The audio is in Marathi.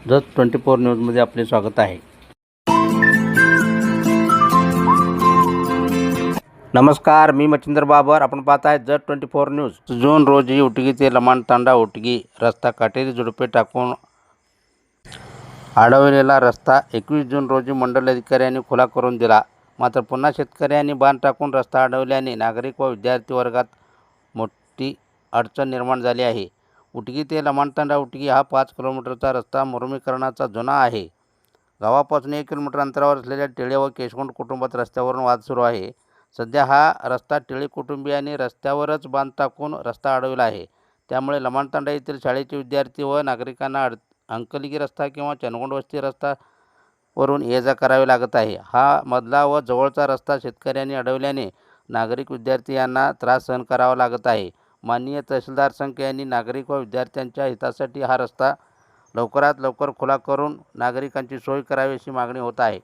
जत 24 न्यूजमध्ये आपले स्वागत आहे. नमस्कार, मी मच्छिंद्र बाबर. आपण पाहत आहे जत 24 न्यूज. जून रोजी उटगी ते लमाणतांडा उटगी रस्ता काटेरी झुडपे टाकून अडवलेला रस्ता 21 जून रोजी मंडल अधिकाऱ्यांनी खुला करून दिला. मात्र पुन्हा शेतकऱ्यांनी बांध टाकून रस्ता अडवल्याने नागरिक व विद्यार्थी वर्गात मोठी अडचण निर्माण झाली आहे. उटगी ते लमाणतांडा उटगी हा 5 किलोमीटरचा रस्ता मुरमीकरणाचा जुना आहे. गावापासून 1 किलोमीटर अंतरावर असलेल्या टिळे व केशगुंड कुटुंबात रस्त्यावरून वाद सुरू आहे. सध्या हा रस्ता टिळे कुटुंबियांनी रस्त्यावरच बांध टाकून रस्ता अडवला आहे. त्यामुळे लमाणतांडा येथील शाळेचे विद्यार्थी व नागरिकांना अंकलिगी रस्ता किंवा चनगुंड वस्ती रस्ता वरून ये-जा करावी लागत आहे. हा मधला व जवळचा रस्ता शेतकऱ्यांनी अडवल्याने नागरिक विद्यार्थी यांना त्रास सहन करावा लागत आहे. माननीय तहसीलदार संख यांनी नागरिक व विद्यार्थ्यांच्या हितासाठी हा रस्ता लवकरात लवकर खुला करून नागरिकांची सोय करावी अशी मागणी होत आहे.